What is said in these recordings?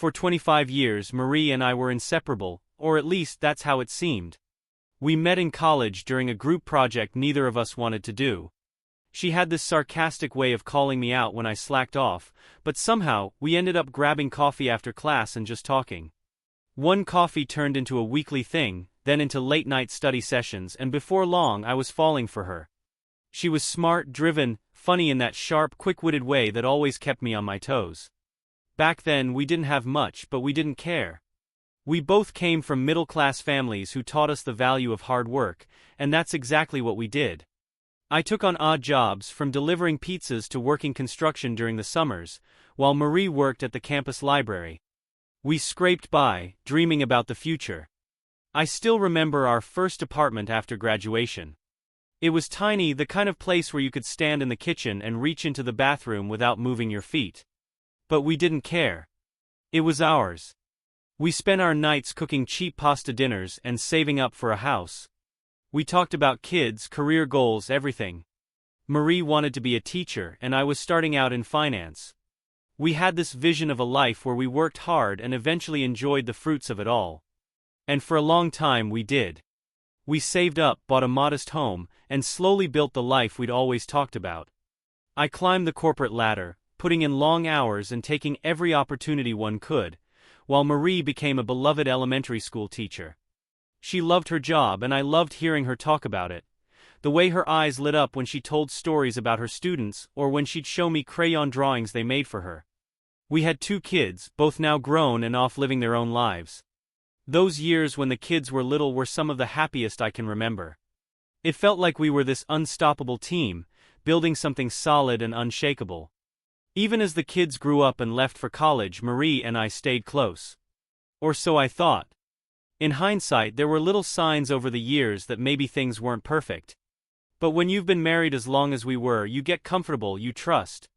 For 25 years, Marie and I were inseparable, or at least that's how it seemed. We met in college during a group project neither of us wanted to do. She had this sarcastic way of calling me out when I slacked off, but somehow, we ended up grabbing coffee after class and just talking. One coffee turned into a weekly thing, then into late-night study sessions, and before long I was falling for her. She was smart, driven, funny in that sharp, quick-witted way that always kept me on my toes. Back then we didn't have much, but we didn't care. We both came from middle-class families who taught us the value of hard work, and that's exactly what we did. I took on odd jobs, from delivering pizzas to working construction during the summers, while Marie worked at the campus library. We scraped by, dreaming about the future. I still remember our first apartment after graduation. It was tiny, the kind of place where you could stand in the kitchen and reach into the bathroom without moving your feet. But we didn't care. It was ours. We spent our nights cooking cheap pasta dinners and saving up for a house. We talked about kids, career goals, everything. Marie wanted to be a teacher, and I was starting out in finance. We had this vision of a life where we worked hard and eventually enjoyed the fruits of it all. And for a long time we did. We saved up, bought a modest home, and slowly built the life we'd always talked about. I climbed the corporate ladder, putting in long hours and taking every opportunity one could, while Marie became a beloved elementary school teacher. She loved her job and I loved hearing her talk about it. The way her eyes lit up when she told stories about her students or when she'd show me crayon drawings they made for her. We had 2 kids, both now grown and off living their own lives. Those years when the kids were little were some of the happiest I can remember. It felt like we were this unstoppable team, building something solid and unshakable. Even as the kids grew up and left for college, Marie and I stayed close. Or so I thought. In hindsight, there were little signs over the years that maybe things weren't perfect. But when you've been married as long as we were, you get comfortable, you trust.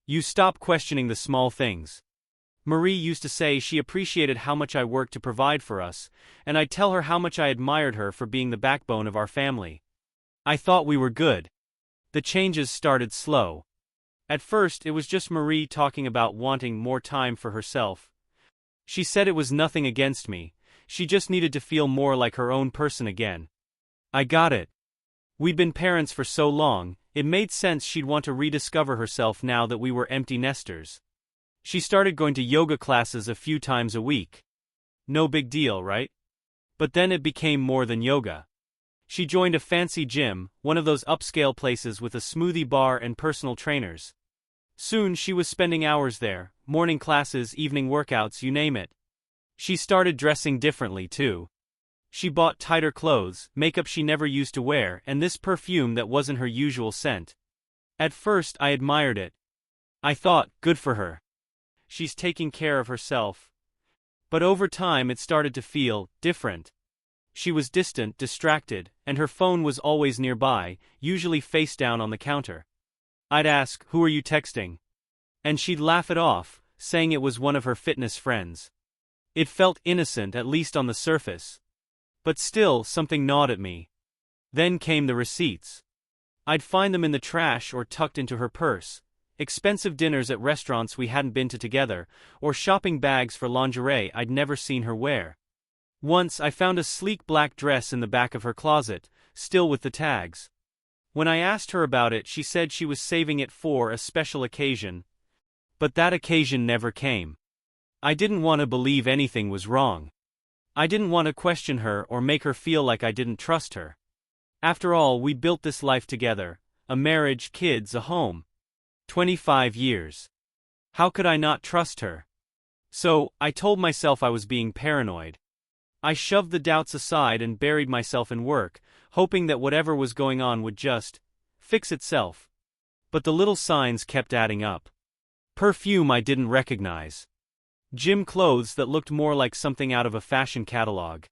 You stop questioning the small things. Marie used to say she appreciated how much I worked to provide for us, and I'd tell her how much I admired her for being the backbone of our family. I thought we were good. The changes started slow. At first, it was just Marie talking about wanting more time for herself. She said it was nothing against me. She just needed to feel more like her own person again. I got it. We'd been parents for so long, it made sense she'd want to rediscover herself now that we were empty nesters. She started going to yoga classes a few times a week. No big deal, right? But then it became more than yoga. She joined a fancy gym, one of those upscale places with a smoothie bar and personal trainers. Soon she was spending hours there, morning classes, evening workouts, you name it. She started dressing differently too. She bought tighter clothes, makeup she never used to wear, and this perfume that wasn't her usual scent. At first I admired it. I thought, good for her. She's taking care of herself. But over time it started to feel different. She was distant, distracted, and her phone was always nearby, usually face down on the counter. I'd ask, "Who are you texting?" And she'd laugh it off, saying it was one of her fitness friends. It felt innocent, at least on the surface. But still, something gnawed at me. Then came the receipts. I'd find them in the trash or tucked into her purse. Expensive dinners at restaurants we hadn't been to together, or shopping bags for lingerie I'd never seen her wear. Once I found a sleek black dress in the back of her closet, still with the tags. When I asked her about it, she said she was saving it for a special occasion. But that occasion never came. I didn't want to believe anything was wrong. I didn't want to question her or make her feel like I didn't trust her. After all, we built this life together, a marriage, kids, a home. 25 years. How could I not trust her? So, I told myself I was being paranoid. I shoved the doubts aside and buried myself in work, hoping that whatever was going on would just fix itself. But the little signs kept adding up. Perfume I didn't recognize. Gym clothes that looked more like something out of a fashion catalog.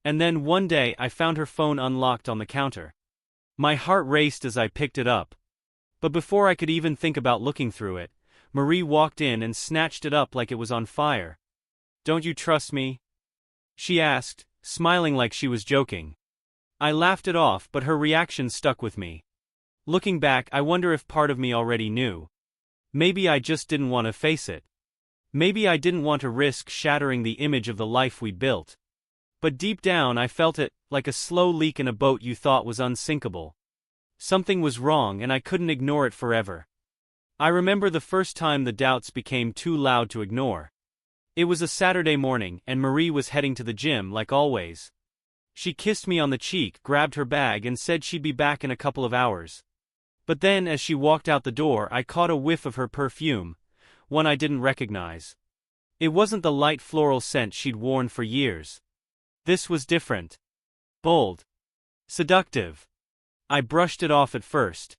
And then one day I found her phone unlocked on the counter. My heart raced as I picked it up. But before I could even think about looking through it, Marie walked in and snatched it up like it was on fire. "Don't you trust me?" she asked, smiling like she was joking. I laughed it off, but her reaction stuck with me. Looking back, I wonder if part of me already knew. Maybe I just didn't want to face it. Maybe I didn't want to risk shattering the image of the life we built. But deep down I felt it, like a slow leak in a boat you thought was unsinkable. Something was wrong and I couldn't ignore it forever. I remember the first time the doubts became too loud to ignore. It was a Saturday morning and Marie was heading to the gym like always. She kissed me on the cheek, grabbed her bag and said she'd be back in a couple of hours. But then as she walked out the door I caught a whiff of her perfume, one I didn't recognize. It wasn't the light floral scent she'd worn for years. This was different. Bold. Seductive. I brushed it off at first.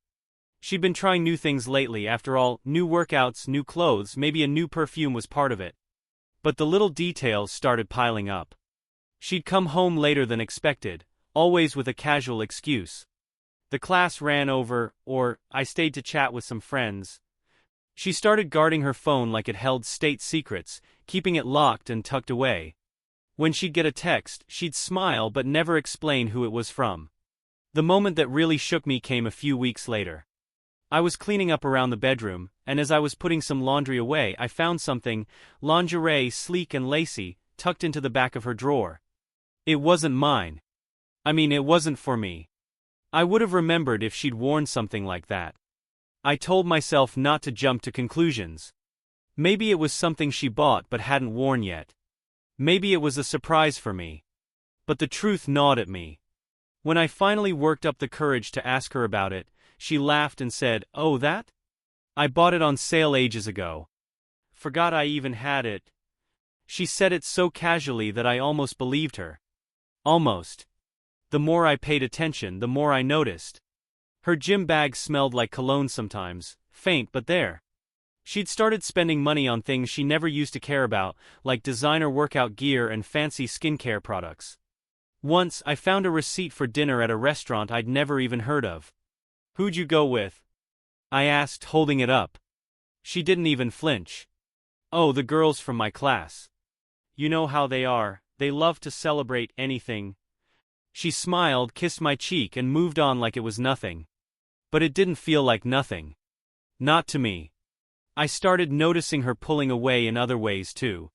She'd been trying new things lately, after all, new workouts, new clothes, maybe a new perfume was part of it. But the little details started piling up. She'd come home later than expected, always with a casual excuse. The class ran over, or I stayed to chat with some friends. She started guarding her phone like it held state secrets, keeping it locked and tucked away. When she'd get a text, she'd smile but never explain who it was from. The moment that really shook me came a few weeks later. I was cleaning up around the bedroom, and as I was putting some laundry away I found something, lingerie sleek and lacy, tucked into the back of her drawer. It wasn't mine. It wasn't for me. I would have remembered if she'd worn something like that. I told myself not to jump to conclusions. Maybe it was something she bought but hadn't worn yet. Maybe it was a surprise for me. But the truth gnawed at me. When I finally worked up the courage to ask her about it, she laughed and said, "Oh, that? I bought it on sale ages ago. Forgot I even had it." She said it so casually that I almost believed her. Almost. The more I paid attention, the more I noticed. Her gym bag smelled like cologne sometimes, faint but there. She'd started spending money on things she never used to care about, like designer workout gear and fancy skincare products. Once, I found a receipt for dinner at a restaurant I'd never even heard of. "Who'd you go with?" I asked, holding it up. She didn't even flinch. "Oh, the girls from my class. You know how they are, they love to celebrate anything." She smiled, kissed my cheek and moved on like it was nothing. But it didn't feel like nothing. Not to me. I started noticing her pulling away in other ways too.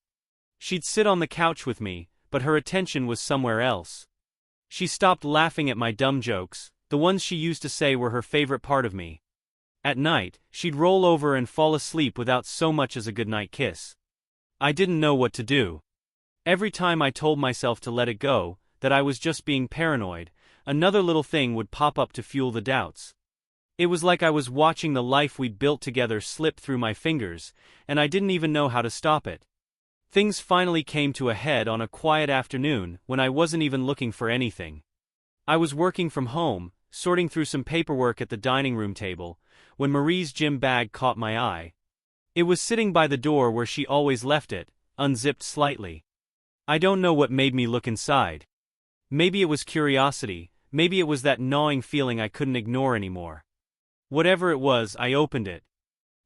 She'd sit on the couch with me, but her attention was somewhere else. She stopped laughing at my dumb jokes, the ones she used to say were her favorite part of me. At night, she'd roll over and fall asleep without so much as a goodnight kiss. I didn't know what to do. Every time I told myself to let it go, that I was just being paranoid, another little thing would pop up to fuel the doubts. It was like I was watching the life we'd built together slip through my fingers, and I didn't even know how to stop it. Things finally came to a head on a quiet afternoon when I wasn't even looking for anything. I was working from home, sorting through some paperwork at the dining room table, when Marie's gym bag caught my eye. It was sitting by the door where she always left it, unzipped slightly. I don't know what made me look inside. Maybe it was curiosity, maybe it was that gnawing feeling I couldn't ignore anymore. Whatever it was, I opened it.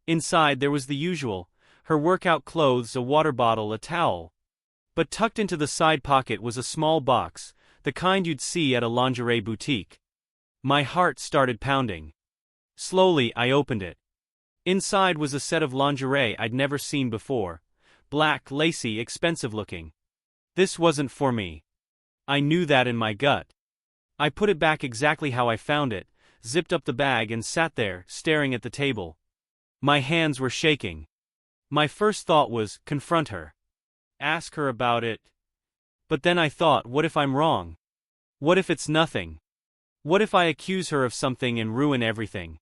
Inside there was the usual, her workout clothes, a water bottle, a towel. But tucked into the side pocket was a small box, the kind you'd see at a lingerie boutique. My heart started pounding. Slowly, I opened it. Inside was a set of lingerie I'd never seen before. Black, lacy, expensive looking. This wasn't for me. I knew that in my gut. I put it back exactly how I found it, zipped up the bag and sat there, staring at the table. My hands were shaking. My first thought was, confront her. Ask her about it. But then I thought, what if I'm wrong? What if it's nothing? What if I accuse her of something and ruin everything?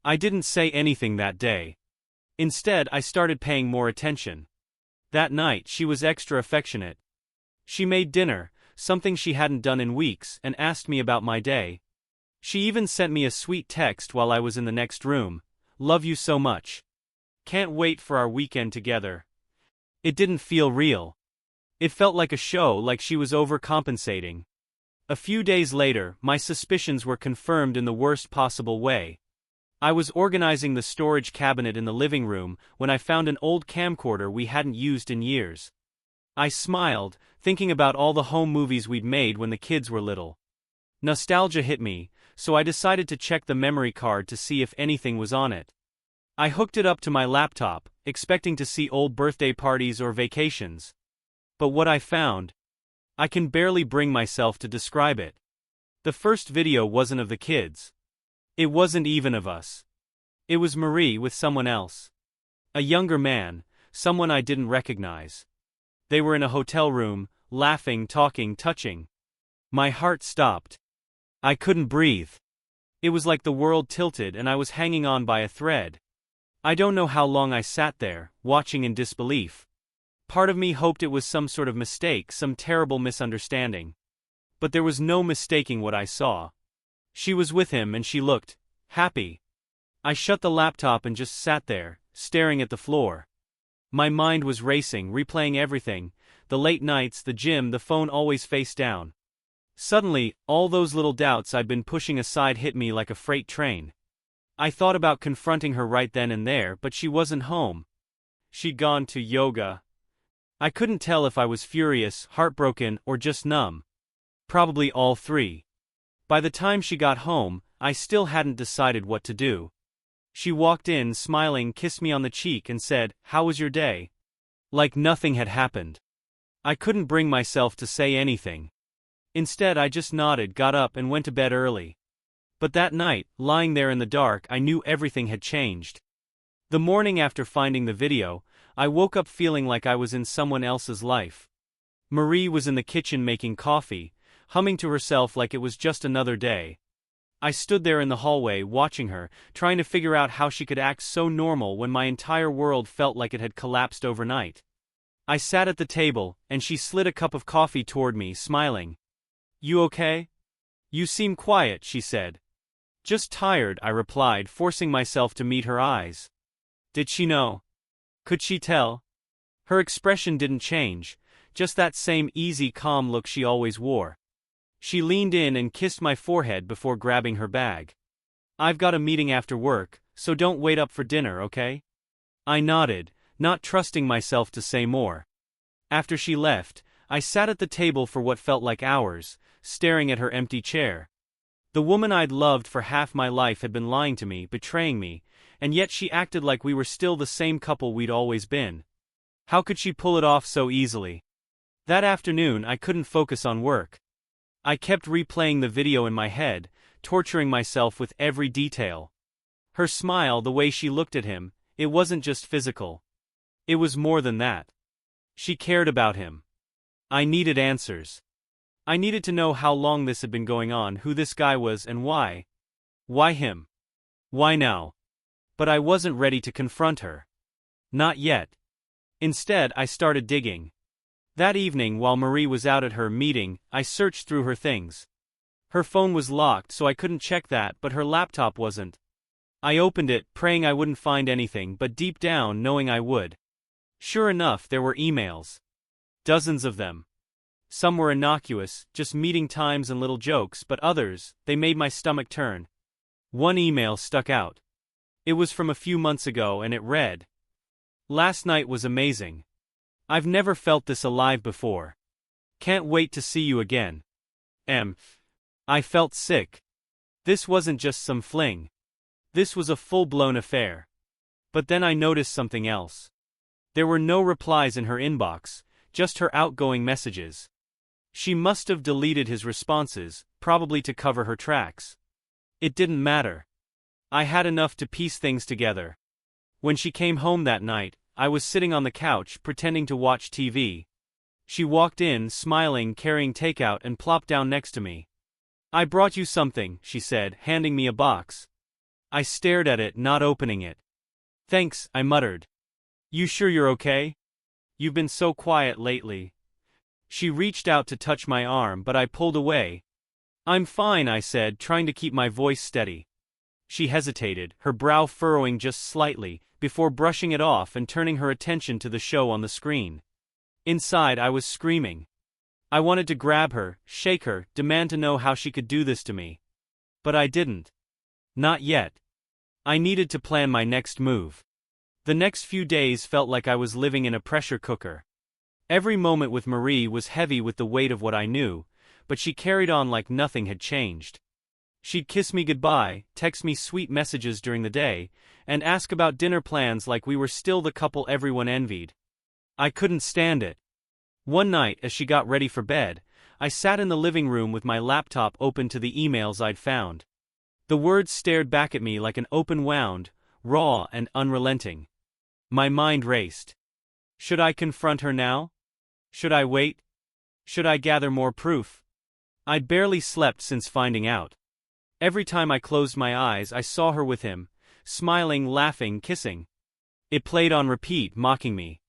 I didn't say anything that day. Instead, I started paying more attention. That night, she was extra affectionate. She made dinner, something she hadn't done in weeks, and asked me about my day. She even sent me a sweet text while I was in the next room. "Love you so much. Can't wait for our weekend together." It didn't feel real. It felt like a show, like she was overcompensating. A few days later, my suspicions were confirmed in the worst possible way. I was organizing the storage cabinet in the living room when I found an old camcorder we hadn't used in years. I smiled, thinking about all the home movies we'd made when the kids were little. Nostalgia hit me, so I decided to check the memory card to see if anything was on it. I hooked it up to my laptop, expecting to see old birthday parties or vacations. But what I found, I can barely bring myself to describe it. The first video wasn't of the kids. It wasn't even of us. It was Marie with someone else. A younger man, someone I didn't recognize. They were in a hotel room, laughing, talking, touching. My heart stopped. I couldn't breathe. It was like the world tilted and I was hanging on by a thread. I don't know how long I sat there, watching in disbelief. Part of me hoped it was some sort of mistake, some terrible misunderstanding. But there was no mistaking what I saw. She was with him and she looked happy. I shut the laptop and just sat there, staring at the floor. My mind was racing, replaying everything, the late nights, the gym, the phone always face down. Suddenly, all those little doubts I'd been pushing aside hit me like a freight train. I thought about confronting her right then and there, but she wasn't home. She'd gone to yoga. I couldn't tell if I was furious, heartbroken, or just numb. Probably all three. By the time she got home, I still hadn't decided what to do. She walked in, smiling, kissed me on the cheek and said, "How was your day?" Like nothing had happened. I couldn't bring myself to say anything. Instead, I just nodded, got up and went to bed early. But that night, lying there in the dark, I knew everything had changed. The morning after finding the video, I woke up feeling like I was in someone else's life. Marie was in the kitchen making coffee, humming to herself like it was just another day. I stood there in the hallway watching her, trying to figure out how she could act so normal when my entire world felt like it had collapsed overnight. I sat at the table, and she slid a cup of coffee toward me, smiling. "You okay? You seem quiet," she said. "Just tired," I replied, forcing myself to meet her eyes. Did she know? Could she tell? Her expression didn't change, just that same easy, calm look she always wore. She leaned in and kissed my forehead before grabbing her bag. "I've got a meeting after work, so don't wait up for dinner, okay?" I nodded, not trusting myself to say more. After she left, I sat at the table for what felt like hours, staring at her empty chair. The woman I'd loved for half my life had been lying to me, betraying me, and yet she acted like we were still the same couple we'd always been. How could she pull it off so easily? That afternoon, I couldn't focus on work. I kept replaying the video in my head, torturing myself with every detail. Her smile, the way she looked at him, it wasn't just physical. It was more than that. She cared about him. I needed answers. I needed to know how long this had been going on, who this guy was, and why. Why him? Why now? But I wasn't ready to confront her. Not yet. Instead, I started digging. That evening, while Marie was out at her meeting, I searched through her things. Her phone was locked, so I couldn't check that, but her laptop wasn't. I opened it, praying I wouldn't find anything, but deep down knowing I would. Sure enough, there were emails. Dozens of them. Some were innocuous, just meeting times and little jokes, but others, they made my stomach turn. One email stuck out. It was from a few months ago and it read, "Last night was amazing. I've never felt this alive before. Can't wait to see you again. I felt sick. This wasn't just some fling. This was a full-blown affair." But then I noticed something else. There were no replies in her inbox, just her outgoing messages. She must have deleted his responses, probably to cover her tracks. It didn't matter. I had enough to piece things together. When she came home that night, I was sitting on the couch, pretending to watch TV. She walked in, smiling, carrying takeout, and plopped down next to me. "I brought you something," she said, handing me a box. I stared at it, not opening it. "Thanks," I muttered. "You sure you're okay? You've been so quiet lately." She reached out to touch my arm, but I pulled away. "I'm fine," I said, trying to keep my voice steady. She hesitated, her brow furrowing just slightly, before brushing it off and turning her attention to the show on the screen. Inside, I was screaming. I wanted to grab her, shake her, demand to know how she could do this to me. But I didn't. Not yet. I needed to plan my next move. The next few days felt like I was living in a pressure cooker. Every moment with Marie was heavy with the weight of what I knew, but she carried on like nothing had changed. She'd kiss me goodbye, text me sweet messages during the day, and ask about dinner plans like we were still the couple everyone envied. I couldn't stand it. One night, as she got ready for bed, I sat in the living room with my laptop open to the emails I'd found. The words stared back at me like an open wound, raw and unrelenting. My mind raced. Should I confront her now? Should I wait? Should I gather more proof? I'd barely slept since finding out. Every time I closed my eyes, I saw her with him, smiling, laughing, kissing. It played on repeat, mocking me.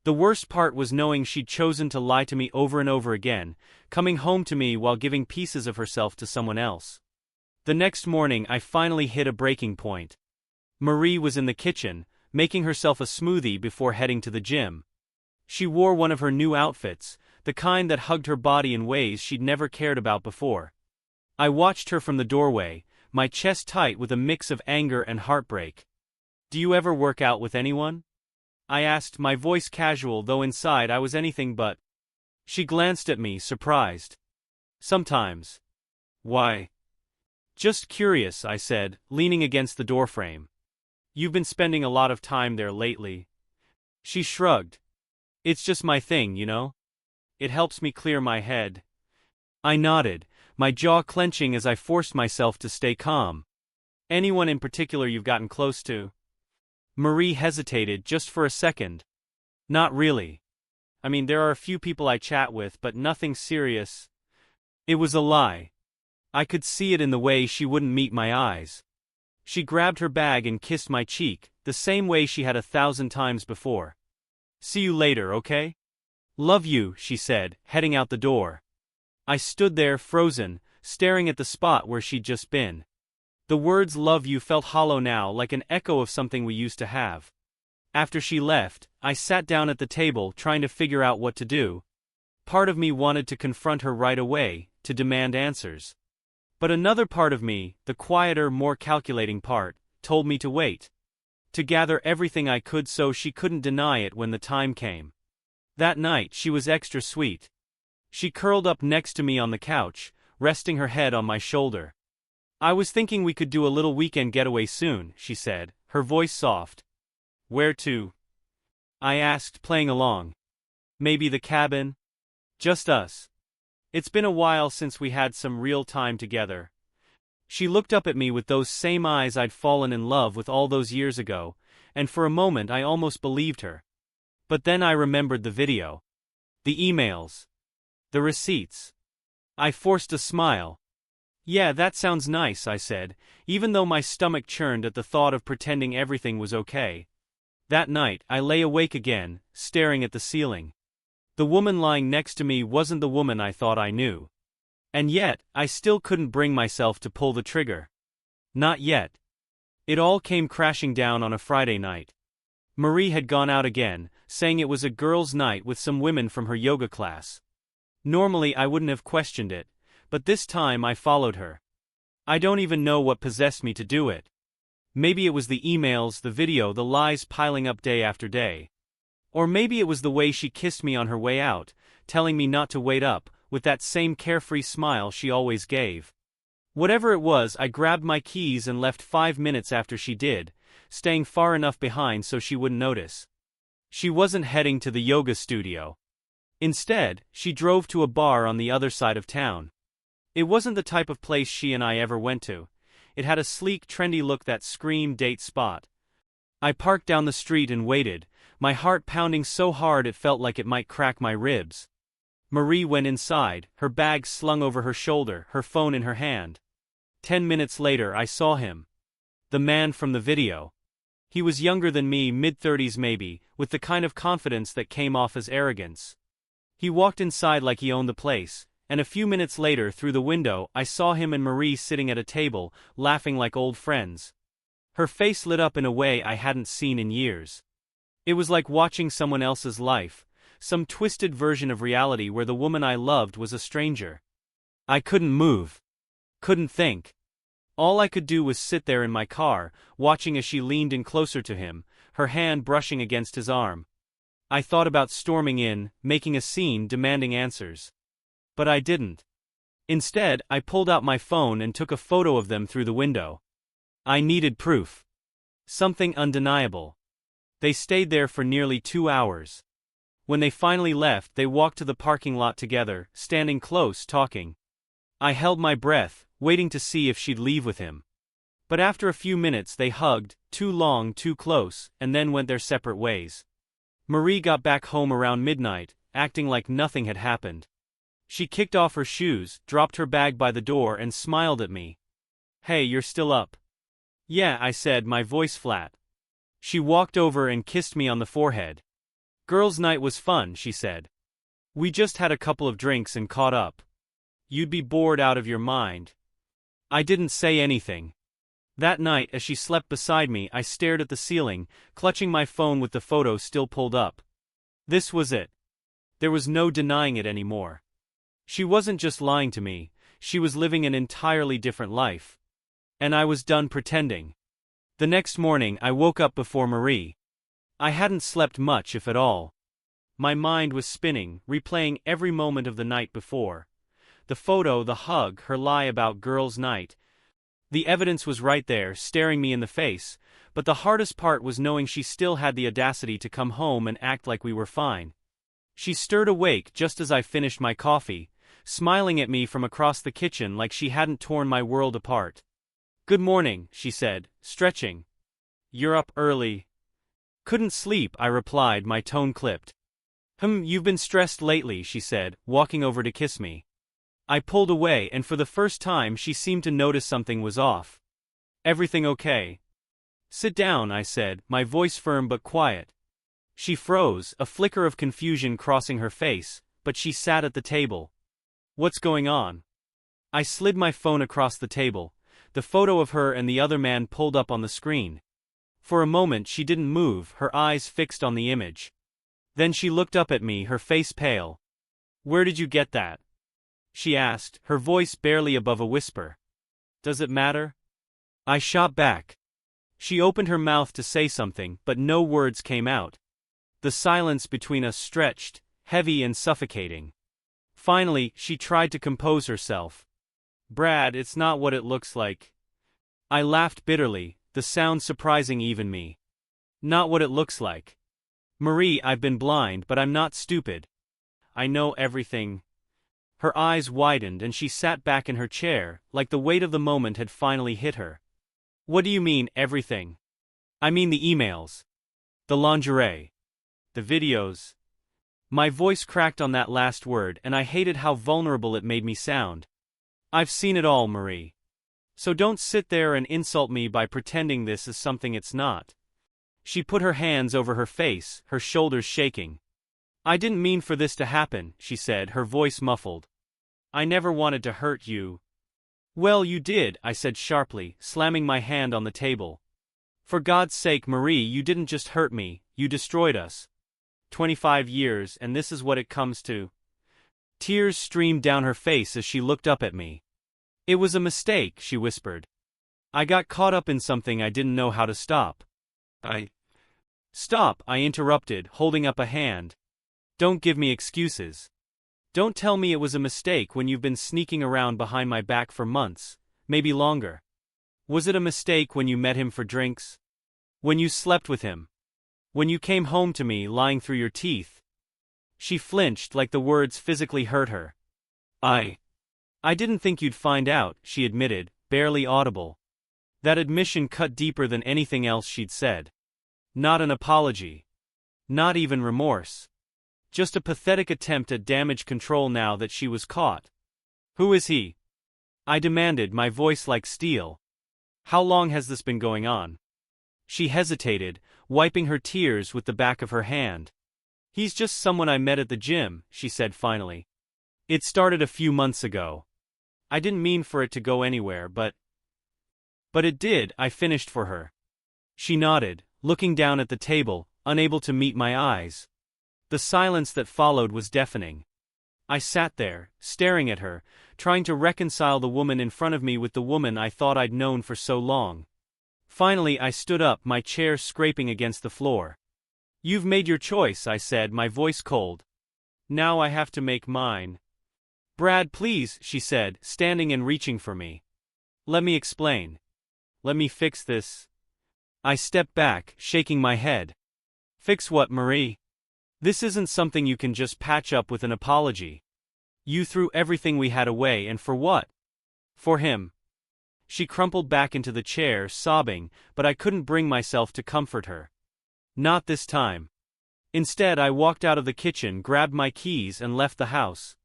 The worst part was knowing she'd chosen to lie to me over and over again, coming home to me while giving pieces of herself to someone else. The next morning, I finally hit a breaking point. Marie was in the kitchen, making herself a smoothie before heading to the gym. She wore one of her new outfits, the kind that hugged her body in ways she'd never cared about before. I watched her from the doorway, my chest tight with a mix of anger and heartbreak. "Do you ever work out with anyone?" I asked, my voice casual, though inside I was anything but. She glanced at me, surprised. "Sometimes." "Why?" "Just curious," I said, leaning against the doorframe. "You've been spending a lot of time there lately." She shrugged. "It's just my thing, you know? It helps me clear my head." I nodded, my jaw clenching as I forced myself to stay calm. "Anyone in particular you've gotten close to?" Marie hesitated just for a second. "Not really. I mean, there are a few people I chat with, but nothing serious." It was a lie. I could see it in the way she wouldn't meet my eyes. She grabbed her bag and kissed my cheek, the same way she had 1,000 times before. "See you later, okay?" "Love you," she said, heading out the door. I stood there, frozen, staring at the spot where she'd just been. The words "love you" felt hollow now, like an echo of something we used to have. After she left, I sat down at the table, trying to figure out what to do. Part of me wanted to confront her right away, to demand answers. But another part of me, the quieter, more calculating part, told me to wait. To gather everything I could so she couldn't deny it when the time came. That night, she was extra sweet. She curled up next to me on the couch, resting her head on my shoulder. "I was thinking we could do a little weekend getaway soon," she said, her voice soft. "Where to?" I asked, playing along. "Maybe the cabin? Just us. It's been a while since we had some real time together." She looked up at me with those same eyes I'd fallen in love with all those years ago, and for a moment I almost believed her. But then I remembered the video. The emails. The receipts. I forced a smile. "Yeah, that sounds nice," I said, even though my stomach churned at the thought of pretending everything was okay. That night, I lay awake again, staring at the ceiling. The woman lying next to me wasn't the woman I thought I knew. And yet, I still couldn't bring myself to pull the trigger. Not yet. It all came crashing down on a Friday night. Marie had gone out again, saying it was a girls' night with some women from her yoga class. Normally I wouldn't have questioned it, but this time I followed her. I don't even know what possessed me to do it. Maybe it was the emails, the video, the lies piling up day after day. Or maybe it was the way she kissed me on her way out, telling me not to wait up, with that same carefree smile she always gave. Whatever it was, I grabbed my keys and left 5 minutes after she did, staying far enough behind so she wouldn't notice. She wasn't heading to the yoga studio. Instead, she drove to a bar on the other side of town. It wasn't the type of place she and I ever went to. It had a sleek, trendy look that screamed date spot. I parked down the street and waited, my heart pounding so hard it felt like it might crack my ribs. Marie went inside, her bag slung over her shoulder, her phone in her hand. 10 minutes later I saw him. The man from the video. He was younger than me, mid-30s maybe, with the kind of confidence that came off as arrogance. He walked inside like he owned the place, and a few minutes later, through the window, I saw him and Marie sitting at a table, laughing like old friends. Her face lit up in a way I hadn't seen in years. It was like watching someone else's life, some twisted version of reality where the woman I loved was a stranger. I couldn't move. Couldn't think. All I could do was sit there in my car, watching as she leaned in closer to him, her hand brushing against his arm. I thought about storming in, making a scene, demanding answers. But I didn't. Instead, I pulled out my phone and took a photo of them through the window. I needed proof. Something undeniable. They stayed there for nearly 2 hours. When they finally left, they walked to the parking lot together, standing close, talking. I held my breath, waiting to see if she'd leave with him. But after a few minutes they hugged, too long, too close, and then went their separate ways. Marie got back home around midnight, acting like nothing had happened. She kicked off her shoes, dropped her bag by the door and smiled at me. "Hey, you're still up?" "Yeah," I said, my voice flat. She walked over and kissed me on the forehead. "Girls' night was fun," she said. "We just had a couple of drinks and caught up. You'd be bored out of your mind." I didn't say anything. That night, as she slept beside me, I stared at the ceiling, clutching my phone with the photo still pulled up. This was it. There was no denying it anymore. She wasn't just lying to me, she was living an entirely different life. And I was done pretending. The next morning, I woke up before Marie. I hadn't slept much, if at all. My mind was spinning, replaying every moment of the night before. The photo, the hug, her lie about girls' night. The evidence was right there, staring me in the face, but the hardest part was knowing she still had the audacity to come home and act like we were fine. She stirred awake just as I finished my coffee, smiling at me from across the kitchen like she hadn't torn my world apart. "Good morning," she said, stretching. "You're up early." "Couldn't sleep," I replied, my tone clipped. You've been stressed lately," she said, walking over to kiss me. I pulled away, and for the first time she seemed to notice something was off. "Everything okay?" "Sit down," I said, my voice firm but quiet. She froze, a flicker of confusion crossing her face, but she sat at the table. "What's going on?" I slid my phone across the table, the photo of her and the other man pulled up on the screen. For a moment she didn't move, her eyes fixed on the image. Then she looked up at me, her face pale. "Where did you get that?" she asked, her voice barely above a whisper. "Does it matter?" I shot back. She opened her mouth to say something, but no words came out. The silence between us stretched, heavy and suffocating. Finally, she tried to compose herself. "Brad, it's not what it looks like." I laughed bitterly, the sound surprising even me. "Not what it looks like. Marie, I've been blind, but I'm not stupid. I know everything." Her eyes widened and she sat back in her chair, like the weight of the moment had finally hit her. "What do you mean, everything?" "I mean the emails. The lingerie. The videos." My voice cracked on that last word and I hated how vulnerable it made me sound. "I've seen it all, Marie. So don't sit there and insult me by pretending this is something it's not." She put her hands over her face, her shoulders shaking. "I didn't mean for this to happen," she said, her voice muffled. "I never wanted to hurt you." "Well, you did," I said sharply, slamming my hand on the table. "For God's sake, Marie, you didn't just hurt me, you destroyed us. 25 years, and this is what it comes to." Tears streamed down her face as she looked up at me. "It was a mistake," she whispered. "I got caught up in something I didn't know how to stop." "Stop," I interrupted, holding up a hand. "Don't give me excuses. Don't tell me it was a mistake when you've been sneaking around behind my back for months, maybe longer. Was it a mistake when you met him for drinks? When you slept with him? When you came home to me lying through your teeth?" She flinched like the words physically hurt her. I didn't think you'd find out," she admitted, barely audible. That admission cut deeper than anything else she'd said. Not an apology. Not even remorse. Just a pathetic attempt at damage control now that she was caught. "Who is he?" I demanded, my voice like steel. "How long has this been going on?" She hesitated, wiping her tears with the back of her hand. "He's just someone I met at the gym," she said finally. "It started a few months ago. I didn't mean for it to go anywhere, but it did," I finished for her. She nodded, looking down at the table, unable to meet my eyes. The silence that followed was deafening. I sat there, staring at her, trying to reconcile the woman in front of me with the woman I thought I'd known for so long. Finally I stood up, my chair scraping against the floor. "You've made your choice," I said, my voice cold. "Now I have to make mine." "Brad, please," she said, standing and reaching for me. "Let me explain. Let me fix this." I stepped back, shaking my head. Fix what, Marie? This isn't something you can just patch up with an apology. You threw everything we had away, and for what? For him. She crumpled back into the chair, sobbing, but I couldn't bring myself to comfort her. Not this time. Instead, I walked out of the kitchen, grabbed my keys, and left the house.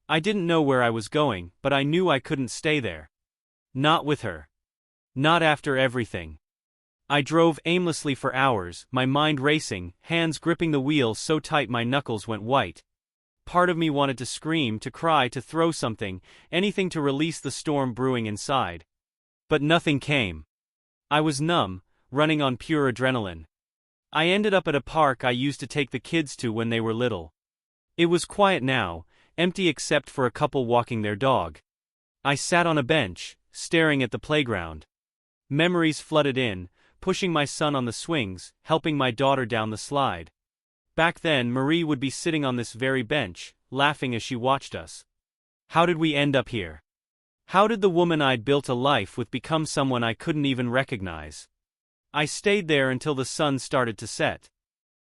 I didn't know where I was going, but I knew I couldn't stay there. Not with her. Not after everything. I drove aimlessly for hours, my mind racing, hands gripping the wheel so tight my knuckles went white. Part of me wanted to scream, to cry, to throw something, anything to release the storm brewing inside. But nothing came. I was numb, running on pure adrenaline. I ended up at a park I used to take the kids to when they were little. It was quiet now, empty except for a couple walking their dog. I sat on a bench, staring at the playground. Memories flooded in, pushing my son on the swings, helping my daughter down the slide. Back then, Marie would be sitting on this very bench, laughing as she watched us. How did we end up here? How did the woman I'd built a life with become someone I couldn't even recognize? I stayed there until the sun started to set.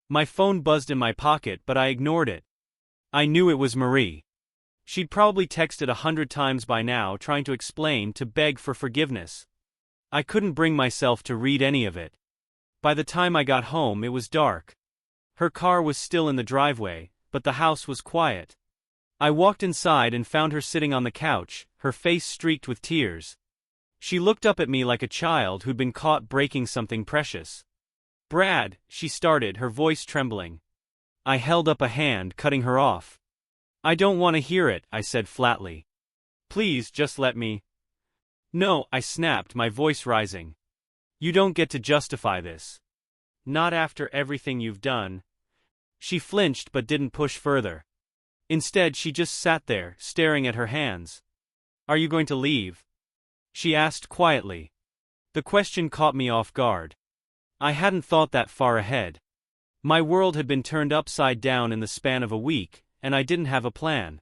My phone buzzed in my pocket, but I ignored it. I knew it was Marie. She'd probably texted 100 times by now, trying to explain, to beg for forgiveness. I couldn't bring myself to read any of it. By the time I got home, it was dark. Her car was still in the driveway, but the house was quiet. I walked inside and found her sitting on the couch, her face streaked with tears. She looked up at me like a child who'd been caught breaking something precious. "Brad," she started, her voice trembling. I held up a hand, cutting her off. "I don't want to hear it," I said flatly. "Please, just let me." "No," I snapped, my voice rising. "You don't get to justify this. Not after everything you've done." She flinched but didn't push further. Instead, she just sat there, staring at her hands. "Are you going to leave?" she asked quietly. The question caught me off guard. I hadn't thought that far ahead. My world had been turned upside down in the span of a week, and I didn't have a plan.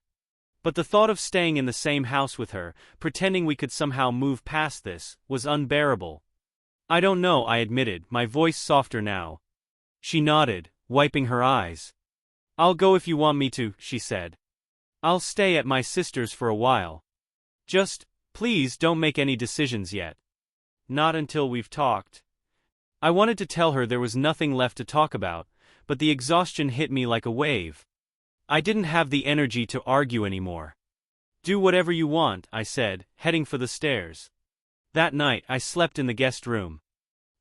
But the thought of staying in the same house with her, pretending we could somehow move past this, was unbearable. "I don't know," I admitted, my voice softer now. She nodded, wiping her eyes. "I'll go if you want me to," she said. "I'll stay at my sister's for a while. Just, please don't make any decisions yet. Not until we've talked." I wanted to tell her there was nothing left to talk about, but the exhaustion hit me like a wave. I didn't have the energy to argue anymore. "Do whatever you want," I said, heading for the stairs. That night, I slept in the guest room.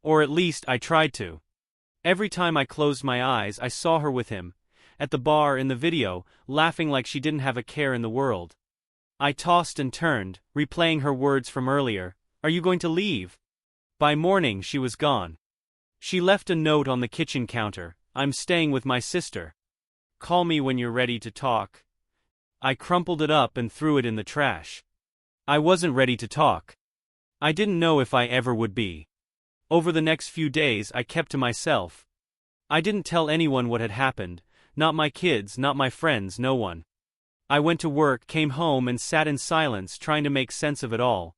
Or at least, I tried to. Every time I closed my eyes, I saw her with him, at the bar, in the video, laughing like she didn't have a care in the world. I tossed and turned, replaying her words from earlier. "Are you going to leave?" By morning, she was gone. She left a note on the kitchen counter. "I'm staying with my sister. Call me when you're ready to talk." I crumpled it up and threw it in the trash. I wasn't ready to talk. I didn't know if I ever would be. Over the next few days, I kept to myself. I didn't tell anyone what had happened, not my kids, not my friends, no one. I went to work, came home, and sat in silence, trying to make sense of it all.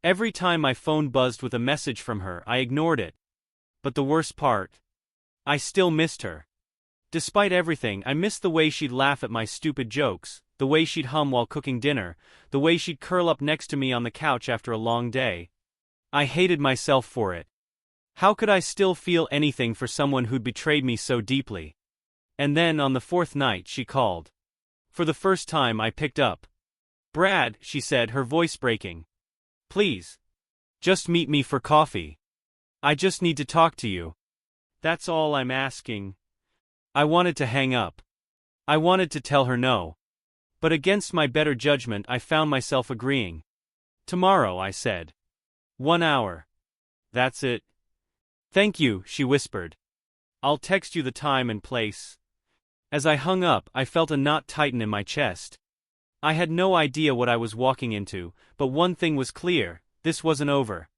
Every time my phone buzzed with a message from her, I ignored it. But the worst part? I still missed her. Despite everything, I missed the way she'd laugh at my stupid jokes, the way she'd hum while cooking dinner, the way she'd curl up next to me on the couch after a long day. I hated myself for it. How could I still feel anything for someone who'd betrayed me so deeply? And then, on the fourth night, she called. For the first time, I picked up. "Brad," she said, her voice breaking. "Please. Just meet me for coffee. I just need to talk to you. That's all I'm asking." I wanted to hang up. I wanted to tell her no. But against my better judgment, I found myself agreeing. "Tomorrow," I said. 1 hour. That's it. "Thank you," she whispered. "I'll text you the time and place." As I hung up, I felt a knot tighten in my chest. I had no idea what I was walking into, but one thing was clear: this wasn't over.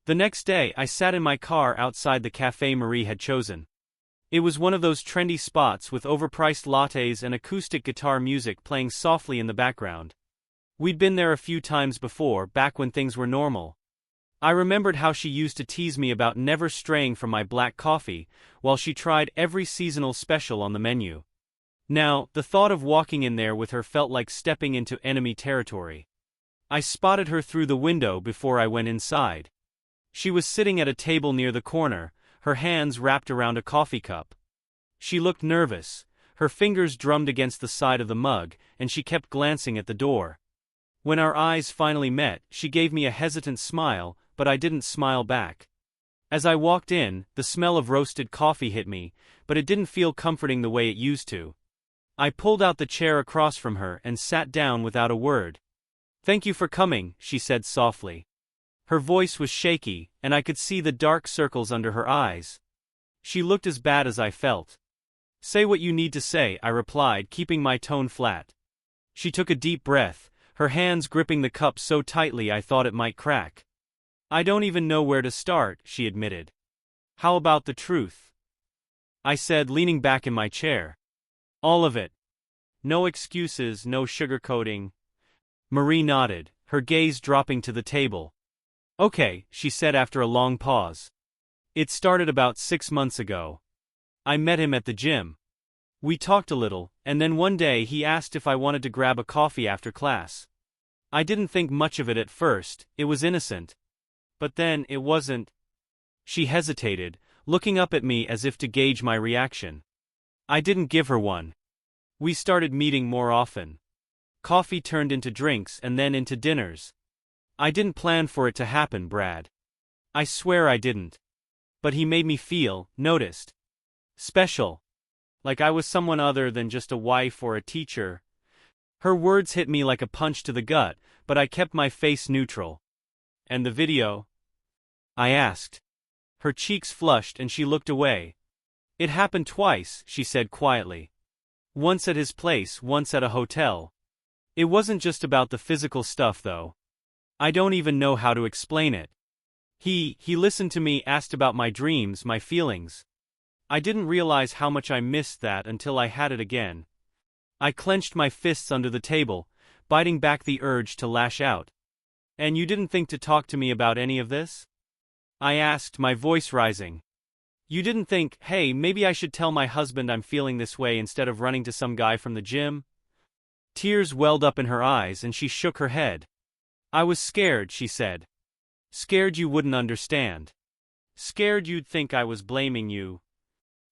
The next day, I sat in my car outside the cafe Marie had chosen. It was one of those trendy spots with overpriced lattes and acoustic guitar music playing softly in the background. We'd been there a few times before, back when things were normal. I remembered how she used to tease me about never straying from my black coffee, while she tried every seasonal special on the menu. Now, the thought of walking in there with her felt like stepping into enemy territory. I spotted her through the window before I went inside. She was sitting at a table near the corner, her hands wrapped around a coffee cup. She looked nervous, her fingers drummed against the side of the mug, and she kept glancing at the door. When our eyes finally met, she gave me a hesitant smile, but I didn't smile back. As I walked in, the smell of roasted coffee hit me, but it didn't feel comforting the way it used to. I pulled out the chair across from her and sat down without a word. "Thank you for coming," she said softly. Her voice was shaky, and I could see the dark circles under her eyes. She looked as bad as I felt. "Say what you need to say," I replied, keeping my tone flat. She took a deep breath, her hands gripping the cup so tightly I thought it might crack. "I don't even know where to start," she admitted. "How about the truth?" I said, leaning back in my chair. "All of it. No excuses, no sugarcoating." Marie nodded, her gaze dropping to the table. "Okay," she said after a long pause. "It started about 6 months ago. I met him at the gym. We talked a little, and then one day he asked if I wanted to grab a coffee after class. I didn't think much of it at first, it was innocent. But then, it wasn't." She hesitated, looking up at me as if to gauge my reaction. I didn't give her one. We started meeting more often. Coffee turned into drinks and then into dinners. I didn't plan for it to happen, Brad. I swear I didn't. But he made me feel, noticed. Special. Like I was someone other than just a wife or a teacher. Her words hit me like a punch to the gut, but I kept my face neutral. "And the video?" I asked. Her cheeks flushed and she looked away. "It happened twice," she said quietly. "Once at his place, once at a hotel. It wasn't just about the physical stuff though. I don't even know how to explain it. He listened to me, asked about my dreams, my feelings. I didn't realize how much I missed that until I had it again." I clenched my fists under the table, biting back the urge to lash out. "And you didn't think to talk to me about any of this?" I asked, my voice rising. "You didn't think, hey, maybe I should tell my husband I'm feeling this way instead of running to some guy from the gym?" Tears welled up in her eyes and she shook her head. "I was scared," she said. "Scared you wouldn't understand. Scared you'd think I was blaming you."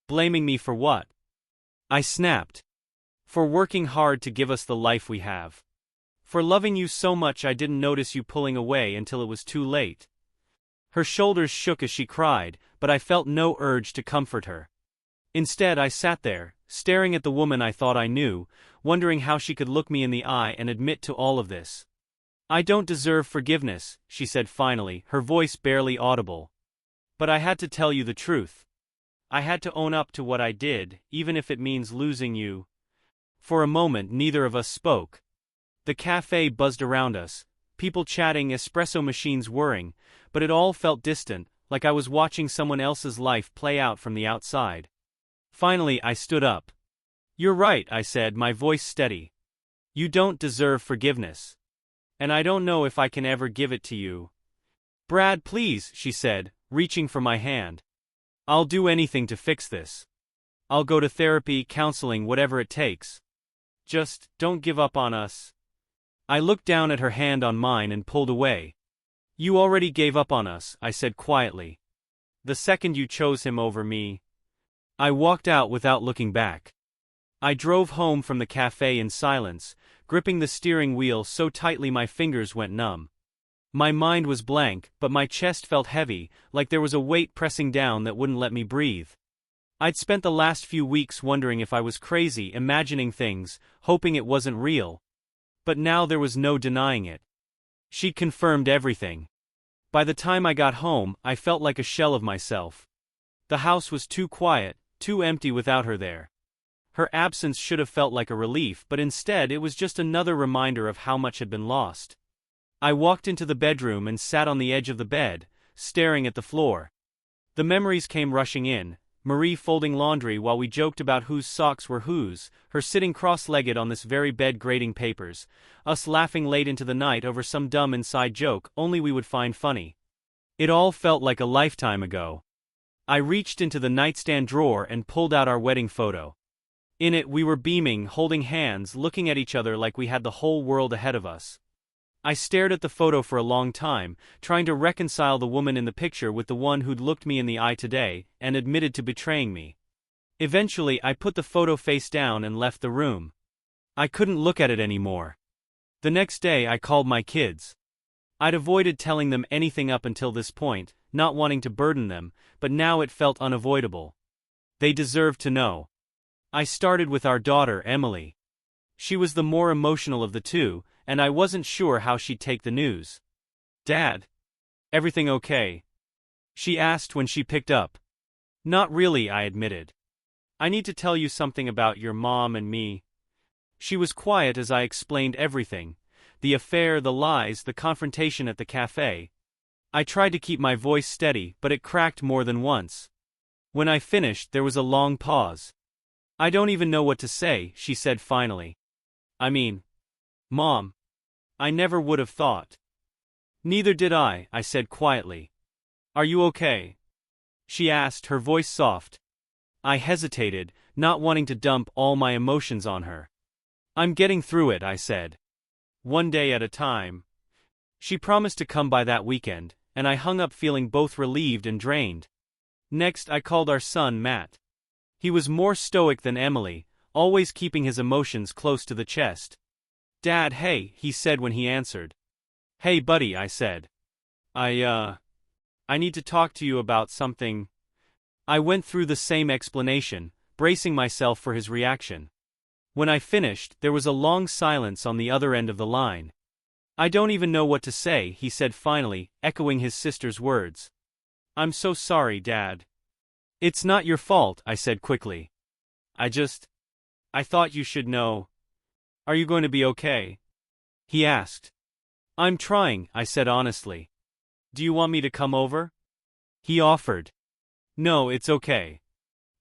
"Blaming me for what?" I snapped. "For working hard to give us the life we have. For loving you so much I didn't notice you pulling away until it was too late." Her shoulders shook as she cried, but I felt no urge to comfort her. Instead I sat there, staring at the woman I thought I knew, wondering how she could look me in the eye and admit to all of this. "I don't deserve forgiveness," she said finally, her voice barely audible. "But I had to tell you the truth. I had to own up to what I did, even if it means losing you." For a moment neither of us spoke. The cafe buzzed around us, people chatting, espresso machines whirring, but it all felt distant, like I was watching someone else's life play out from the outside. Finally I stood up. "You're right," I said, my voice steady. "You don't deserve forgiveness. And I don't know if I can ever give it to you." "Brad, please," she said, reaching for my hand. "I'll do anything to fix this. I'll go to therapy, counseling, whatever it takes. Just, don't give up on us." I looked down at her hand on mine and pulled away. "You already gave up on us," I said quietly. "The second you chose him over me." I walked out without looking back. I drove home from the cafe in silence, gripping the steering wheel so tightly my fingers went numb. My mind was blank, but my chest felt heavy, like there was a weight pressing down that wouldn't let me breathe. I'd spent the last few weeks wondering if I was crazy, imagining things, hoping it wasn't real. But now there was no denying it. She'd confirmed everything. By the time I got home, I felt like a shell of myself. The house was too quiet, too empty without her there. Her absence should have felt like a relief, but instead it was just another reminder of how much had been lost. I walked into the bedroom and sat on the edge of the bed, staring at the floor. The memories came rushing in, Marie folding laundry while we joked about whose socks were whose, her sitting cross-legged on this very bed grading papers, us laughing late into the night over some dumb inside joke only we would find funny. It all felt like a lifetime ago. I reached into the nightstand drawer and pulled out our wedding photo. In it we were beaming, holding hands, looking at each other like we had the whole world ahead of us. I stared at the photo for a long time, trying to reconcile the woman in the picture with the one who'd looked me in the eye today and admitted to betraying me. Eventually I put the photo face down and left the room. I couldn't look at it anymore. The next day I called my kids. I'd avoided telling them anything up until this point, not wanting to burden them, but now it felt unavoidable. They deserved to know. I started with our daughter, Emily. She was the more emotional of the two, and I wasn't sure how she'd take the news. "Dad, everything okay?" she asked when she picked up. "Not really," I admitted. "I need to tell you something about your mom and me." She was quiet as I explained everything: the affair, the lies, the confrontation at the cafe. I tried to keep my voice steady, but it cracked more than once. When I finished, there was a long pause. "I don't even know what to say," she said finally. "I mean, Mom, I never would have thought." "Neither did I," said quietly. "Are you okay?" she asked, her voice soft. I hesitated, not wanting to dump all my emotions on her. "I'm getting through it," I said. "One day at a time." She promised to come by that weekend, and I hung up feeling both relieved and drained. Next I called our son Matt. He was more stoic than Emily, always keeping his emotions close to the chest. "Dad, hey," he said when he answered. "Hey buddy," I said. I need to talk to you about something." I went through the same explanation, bracing myself for his reaction. When I finished, there was a long silence on the other end of the line. "I don't even know what to say," he said finally, echoing his sister's words. "I'm so sorry, Dad." "It's not your fault," I said quickly. I thought you should know." "Are you going to be okay?" he asked. "I'm trying," I said honestly. "Do you want me to come over?" he offered. "No, it's okay.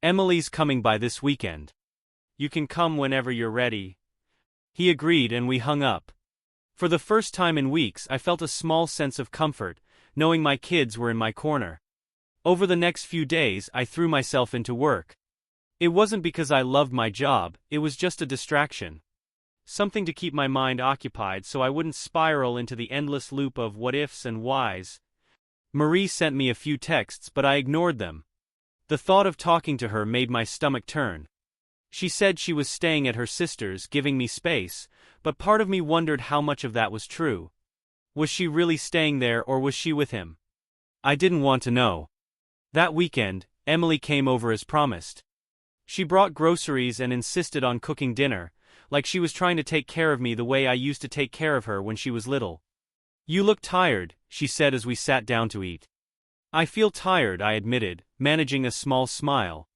Emily's coming by this weekend. You can come whenever you're ready." He agreed and we hung up. For the first time in weeks I felt a small sense of comfort, knowing my kids were in my corner. Over the next few days I threw myself into work. It wasn't because I loved my job, it was just a distraction. Something to keep my mind occupied so I wouldn't spiral into the endless loop of what-ifs and whys. Marie sent me a few texts but I ignored them. The thought of talking to her made my stomach turn. She said she was staying at her sister's, giving me space, but part of me wondered how much of that was true. Was she really staying there or was she with him? I didn't want to know. That weekend, Emily came over as promised. She brought groceries and insisted on cooking dinner, like she was trying to take care of me the way I used to take care of her when she was little. "You look tired," she said as we sat down to eat. "I feel tired," I admitted, managing a small smile.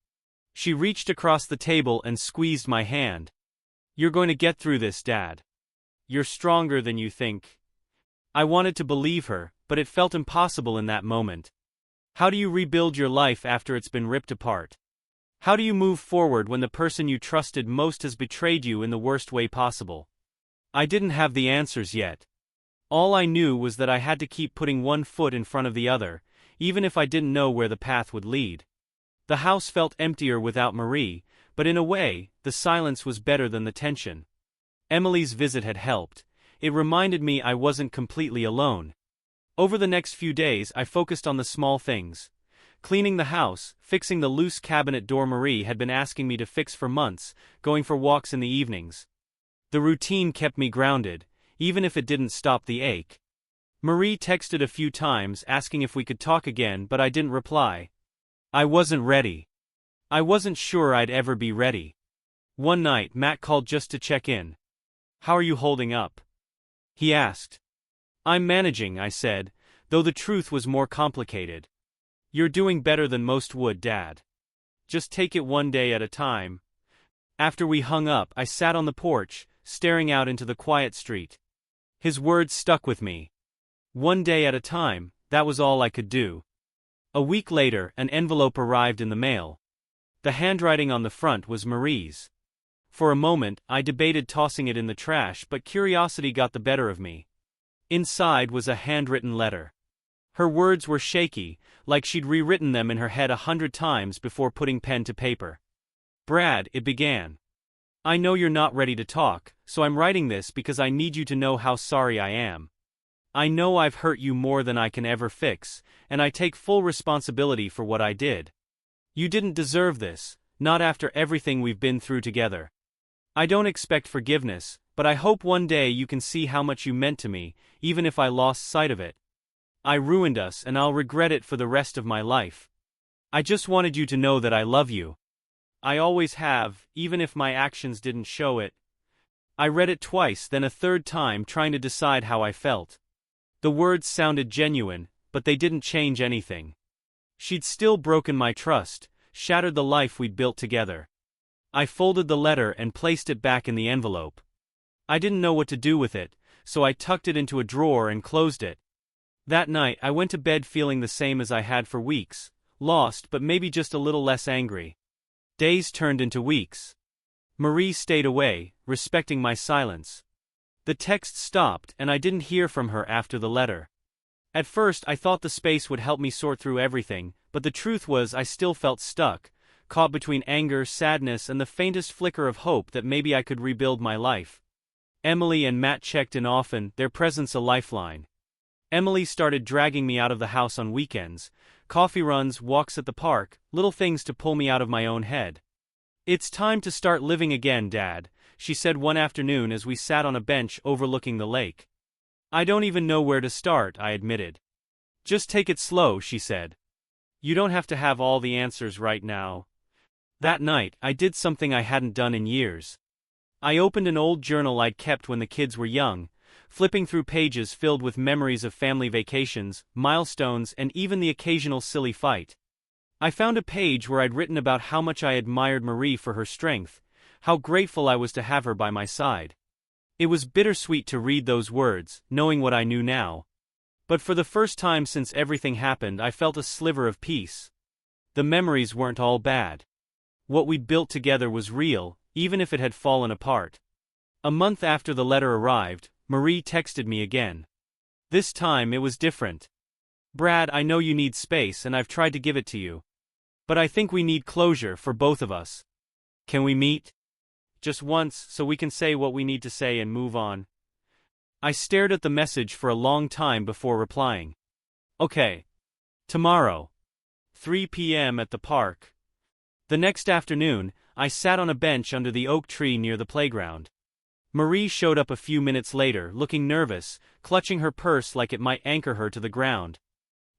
She reached across the table and squeezed my hand. "You're going to get through this, Dad. You're stronger than you think." I wanted to believe her, but it felt impossible in that moment. How do you rebuild your life after it's been ripped apart? How do you move forward when the person you trusted most has betrayed you in the worst way possible? I didn't have the answers yet. All I knew was that I had to keep putting one foot in front of the other, even if I didn't know where the path would lead. The house felt emptier without Marie, but in a way, the silence was better than the tension. Emily's visit had helped. It reminded me I wasn't completely alone. Over the next few days I focused on the small things. Cleaning the house, fixing the loose cabinet door Marie had been asking me to fix for months, going for walks in the evenings. The routine kept me grounded, even if it didn't stop the ache. Marie texted a few times asking if we could talk again, but I didn't reply. I wasn't ready. I wasn't sure I'd ever be ready. One night Matt called just to check in. "How are you holding up?" he asked. "I'm managing," I said, though the truth was more complicated. "You're doing better than most would, Dad. Just take it one day at a time." After we hung up, I sat on the porch, staring out into the quiet street. His words stuck with me. One day at a time, that was all I could do. A week later, an envelope arrived in the mail. The handwriting on the front was Marie's. For a moment, I debated tossing it in the trash, but curiosity got the better of me. Inside was a handwritten letter. Her words were shaky, like she'd rewritten them in her head 100 times before putting pen to paper. "Brad," it began. "I know you're not ready to talk, so I'm writing this because I need you to know how sorry I am. I know I've hurt you more than I can ever fix, and I take full responsibility for what I did. You didn't deserve this, not after everything we've been through together. I don't expect forgiveness, but I hope one day you can see how much you meant to me, even if I lost sight of it. I ruined us and I'll regret it for the rest of my life. I just wanted you to know that I love you. I always have, even if my actions didn't show it." I read it twice, then a third time, trying to decide how I felt. The words sounded genuine, but they didn't change anything. She'd still broken my trust, shattered the life we'd built together. I folded the letter and placed it back in the envelope. I didn't know what to do with it, so I tucked it into a drawer and closed it. That night I went to bed feeling the same as I had for weeks, lost but maybe just a little less angry. Days turned into weeks. Marie stayed away, respecting my silence. The text stopped and I didn't hear from her after the letter. At first I thought the space would help me sort through everything, but the truth was I still felt stuck, caught between anger, sadness, and the faintest flicker of hope that maybe I could rebuild my life. Emily and Matt checked in often, their presence a lifeline. Emily started dragging me out of the house on weekends, coffee runs, walks at the park, little things to pull me out of my own head. "It's time to start living again, Dad," she said one afternoon as we sat on a bench overlooking the lake. "I don't even know where to start," I admitted. "Just take it slow," she said. "You don't have to have all the answers right now." That night, I did something I hadn't done in years. I opened an old journal I'd kept when the kids were young, flipping through pages filled with memories of family vacations, milestones, and even the occasional silly fight. I found a page where I'd written about how much I admired Marie for her strength, how grateful I was to have her by my side. It was bittersweet to read those words, knowing what I knew now. But for the first time since everything happened, I felt a sliver of peace. The memories weren't all bad. What we'd built together was real, even if it had fallen apart. A month after the letter arrived, Marie texted me again. This time it was different. "Brad, I know you need space and I've tried to give it to you. But I think we need closure for both of us. Can we meet? Just once, so we can say what we need to say and move on." I stared at the message for a long time before replying. "Okay. Tomorrow. 3 p.m. at the park." The next afternoon, I sat on a bench under the oak tree near the playground. Marie showed up a few minutes later, looking nervous, clutching her purse like it might anchor her to the ground.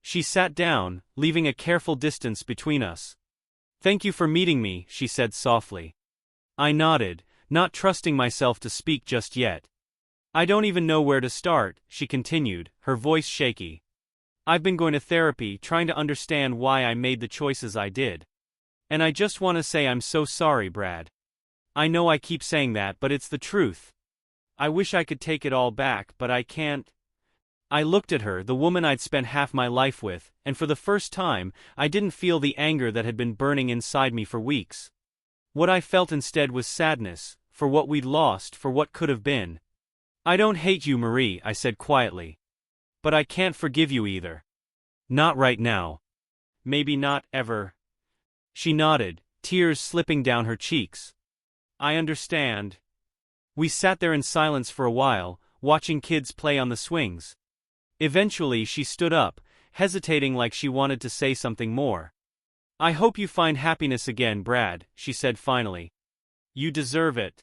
She sat down, leaving a careful distance between us. "Thank you for meeting me," she said softly. I nodded, not trusting myself to speak just yet. "I don't even know where to start," she continued, her voice shaky. "I've been going to therapy, trying to understand why I made the choices I did. And I just want to say I'm so sorry, Brad. I know I keep saying that, but it's the truth. I wish I could take it all back, but I can't." I looked at her, the woman I'd spent half my life with, and for the first time, I didn't feel the anger that had been burning inside me for weeks. What I felt instead was sadness, for what we'd lost, for what could have been. "I don't hate you, Marie," I said quietly. "But I can't forgive you either. Not right now. Maybe not ever." She nodded, tears slipping down her cheeks. "I understand." We sat there in silence for a while, watching kids play on the swings. Eventually she stood up, hesitating like she wanted to say something more. "I hope you find happiness again, Brad," she said finally. "You deserve it."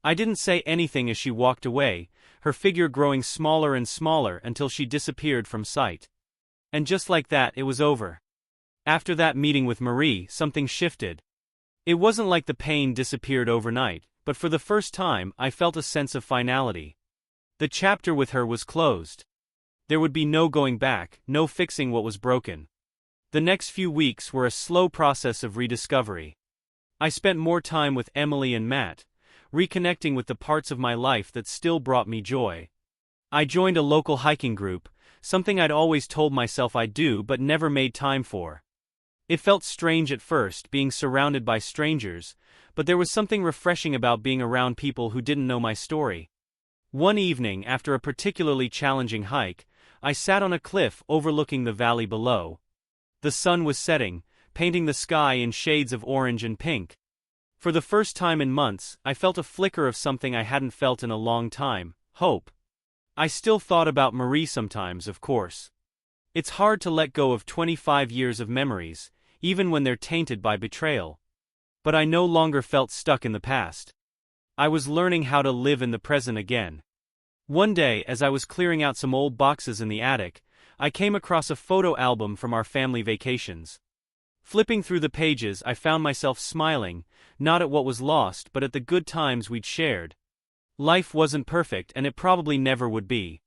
I didn't say anything as she walked away, her figure growing smaller and smaller until she disappeared from sight. And just like that, it was over. After that meeting with Marie, something shifted. It wasn't like the pain disappeared overnight, but for the first time, I felt a sense of finality. The chapter with her was closed. There would be no going back, no fixing what was broken. The next few weeks were a slow process of rediscovery. I spent more time with Emily and Matt, reconnecting with the parts of my life that still brought me joy. I joined a local hiking group, something I'd always told myself I'd do but never made time for. It felt strange at first, being surrounded by strangers, but there was something refreshing about being around people who didn't know my story. One evening, after a particularly challenging hike, I sat on a cliff overlooking the valley below. The sun was setting, painting the sky in shades of orange and pink. For the first time in months, I felt a flicker of something I hadn't felt in a long time: hope. I still thought about Marie sometimes, of course. It's hard to let go of 25 years of memories, even when they're tainted by betrayal. But I no longer felt stuck in the past. I was learning how to live in the present again. One day, as I was clearing out some old boxes in the attic, I came across a photo album from our family vacations. Flipping through the pages, I found myself smiling, not at what was lost but at the good times we'd shared. Life wasn't perfect, and it probably never would be.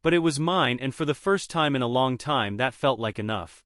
But it was mine, and for the first time in a long time that felt like enough.